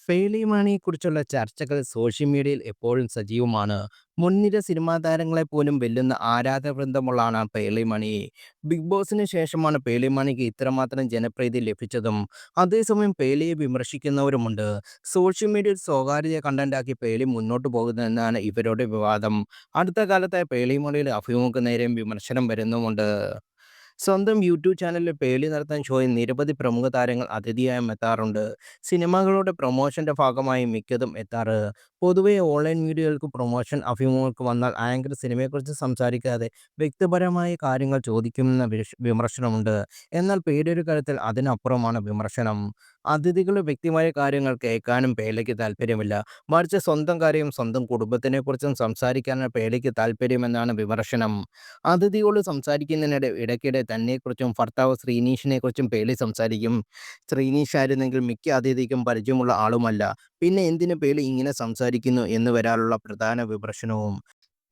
പേളിമാണിയെക്കുറിച്ചുള്ള ചർച്ചകൾ സോഷ്യൽ മീഡിയയിൽ എപ്പോഴും സജീവമാണ്. മുൻനിര സിനിമാ താരങ്ങളെ പോലും വെല്ലുന്ന ആരാധവൃന്ദമുള്ളാണ് പേളിമണി. ബിഗ് ബോസിന് ശേഷമാണ് പേളിമണിക്ക് ഇത്രമാത്രം ജനപ്രീതി ലഭിച്ചതും. അതേസമയം പേളിയെ വിമർശിക്കുന്നവരുമുണ്ട്. സോഷ്യൽ മീഡിയയിൽ സ്വകാര്യ കണ്ടന്റാക്കി പേളി മുന്നോട്ട് പോകുന്നതെന്നാണ് ഇവരുടെ വിവാദം. അടുത്ത കാലത്തായി പേളിമണിയുടെ അഭിമുഖത്തിന് നേരെയും വിമർശനം വരുന്നുമുണ്ട്. സ്വന്തം യൂട്യൂബ് ചാനലിൽ പേളി നടത്താൻ ഷോയിൽ നിരവധി പ്രമുഖ താരങ്ങൾ അതിഥിയായും എത്താറുണ്ട്. സിനിമകളുടെ പ്രൊമോഷന്റെ ഭാഗമായി മിക്കതും എത്താറ്. പൊതുവെ ഓൺലൈൻ മീഡിയകൾക്ക് പ്രൊമോഷൻ അഭിമുഖങ്ങൾക്ക് വന്നാൽ ആങ്കർ സിനിമയെക്കുറിച്ച് സംസാരിക്കാതെ വ്യക്തിപരമായ കാര്യങ്ങൾ ചോദിക്കുമെന്ന വിമർശനമുണ്ട്. എന്നാൽ പേടിയൊരു കാര്യത്തിൽ അതിനപ്പുറമാണ് വിമർശനം. അതിഥികളുടെ വ്യക്തിപരമായ കാര്യങ്ങൾ കേൾക്കാനും പേലയ്ക്ക് താല്പര്യമില്ല. മറിച്ച് സ്വന്തം കാര്യവും സ്വന്തം കുടുംബത്തിനെക്കുറിച്ചും സംസാരിക്കാനാണ് പേലയ്ക്ക് താല്പര്യമെന്നാണ് വിമർശനം. അതിഥിയോട് സംസാരിക്കുന്നതിനിടെ ഇടയ്ക്കിടെ തന്നെക്കുറിച്ചും ഭർത്താവ് ശ്രീനീഷിനെക്കുറിച്ചും പേളി സംസാരിക്കും. ശ്രീനീഷ് ആയിരുന്നെങ്കിൽ മിക്ക അതിഥിക്കും പരിചയമുള്ള ആളുമല്ല. പിന്നെ എന്തിന് പേളി ഇങ്ങനെ സംസാരിക്കുന്നു എന്ന് വരാനുള്ള പ്രധാന വിമർശനവും.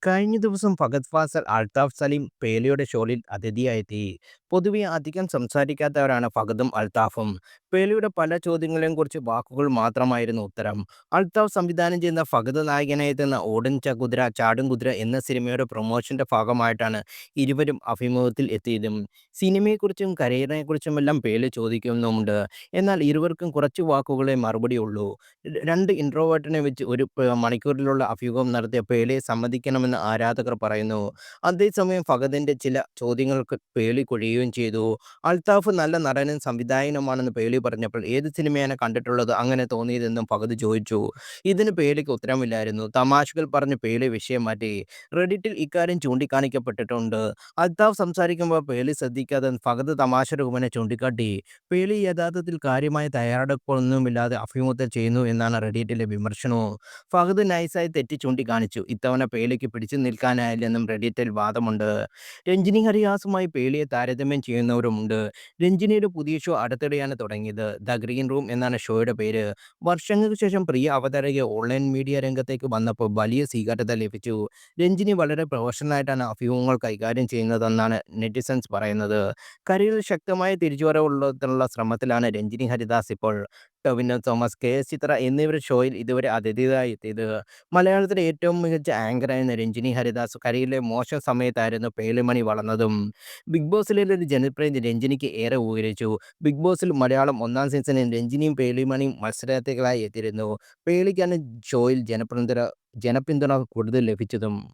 കഴിഞ്ഞ ദിവസം ഫഹദ് ഫാസിൽ, അൽതാഫ് സലീം പേലിയുടെ ഷോയിൽ അതിഥിയായെത്തി. പൊതുവെ അധികം സംസാരിക്കാത്തവരാണ് ഫഹദും അൽതാഫും. പേലിയുടെ പല ചോദ്യങ്ങളെയും കുറിച്ച് വാക്കുകൾ മാത്രമായിരുന്നു ഉത്തരം. അൽതാഫ് സംവിധാനം ചെയ്യുന്ന ഫഹദ് നായകനായി എത്തുന്ന ഓടും കുതിര ചാടും കുതിര എന്ന സിനിമയുടെ പ്രൊമോഷന്റെ ഭാഗമായിട്ടാണ് ഇരുവരും അഭിമുഖത്തിൽ എത്തിയതും. സിനിമയെക്കുറിച്ചും കരിയറിനെക്കുറിച്ചുമെല്ലാം പേലി ചോദിക്കുന്നുമുണ്ട്. എന്നാൽ ഇരുവർക്കും കുറച്ച് വാക്കുകളെ മറുപടിയുള്ളൂ. രണ്ട് ഇൻട്രോവേർട്ടിനെ വെച്ച് ഒരു മണിക്കൂറിലുള്ള അഭിമുഖം നടത്തിയ പേലിയെ സമ്മതിക്കണമെന്ന് ആരാധകർ പറയുന്നു. അതേസമയം ഫഹദിന്റെ ചില ചോദ്യങ്ങൾക്ക് പേളി കൊഴിയുകയും ചെയ്തു. അൽത്താഫ് നല്ല നടനും സംവിധായകനുമാണെന്ന് പേളി പറഞ്ഞപ്പോൾ ഏത് സിനിമയാണ് കണ്ടിട്ടുള്ളത് അങ്ങനെ തോന്നിയതെന്നും ഫഹദ് ചോദിച്ചു. ഇതിന് പേളിക്ക് ഉത്തരമില്ലായിരുന്നു. തമാശകൾ പറഞ്ഞ് പേളി വിഷയം മാറ്റി. റെഡിറ്റിൽ ഇക്കാര്യം ചൂണ്ടിക്കാണിക്കപ്പെട്ടിട്ടുണ്ട്. അൽത്താഫ് സംസാരിക്കുമ്പോൾ പേളി ശ്രദ്ധിക്കാതെ ഫഹദ് തമാശ രൂപേണ ചൂണ്ടിക്കാട്ടി. പേളി യഥാർത്ഥത്തിൽ കാര്യമായ തയ്യാറെടുപ്പൊന്നുമില്ലാതെ അഭിമുഖത്തിൽ ചെയ്യുന്നു എന്നാണ് റെഡിറ്റിലെ വിമർശനവും. ഫഹദ് നൈസായി തെറ്റി ചൂണ്ടിക്കാണിച്ചു. ഇത്തവണ പേളിക്ക് പിടിച്ചു നിൽക്കാനായില്ലെന്നും റെഡിറ്റിൽ വാദമുണ്ട്. രഞ്ജിനി ഹരിദാസുമായി പേളിയെ താരതമ്യം ചെയ്യുന്നവരുമുണ്ട്. രഞ്ജിനിയുടെ പുതിയ ഷോ അടുത്തിടെയാണ് തുടങ്ങിയത്. ദ ഗ്രീൻ റൂം എന്നാണ് ഷോയുടെ പേര്. വർഷങ്ങൾക്ക് ശേഷം പ്രിയ അവതാരക ഓൺലൈൻ മീഡിയ രംഗത്തേക്ക് വന്നപ്പോൾ വലിയ സ്വീകാര്യത ലഭിച്ചു. രഞ്ജിനി വളരെ പ്രൊഫഷണലായിട്ടാണ് അഭിമുഖങ്ങൾ കൈകാര്യം ചെയ്യുന്നതെന്നാണ് നെറ്റിസൺസ് പറയുന്നത്. കരിയറിൽ ശക്തമായ തിരിച്ചുവരവുള്ളതിനുള്ള ശ്രമത്തിലാണ് രഞ്ജിനി ഹരിദാസ് ഇപ്പോൾ. ടൊവിനോ തോമസ്, കെ.എസ്. ചിത്ര എന്നിവർ ഷോയിൽ ഇതുവരെ അതിഥിയായി എത്തിയത്. മലയാളത്തിലെ ഏറ്റവും മികച്ച ആങ്കറായിരുന്ന രഞ്ജിനി ഹരിദാസ് കരിയറിലെ മോശം സമയത്തായിരുന്നു പേളിമണി വളർന്നതും. ബിഗ് ബോസിലെ ഒരു ജനപ്രീതി രഞ്ജിനിക്ക് ഏറെ ഉപകരിച്ചു. ബിഗ് ബോസിൽ മലയാളം ഒന്നാം സീസണിൽ രഞ്ജിനിയും പേളിമണിയും മത്സരാർത്ഥികളായി എത്തിയിരുന്നു. പേളിക്കാണ് ഷോയിൽ ജനപിന്തുണ കൂടുതൽ ലഭിച്ചതും.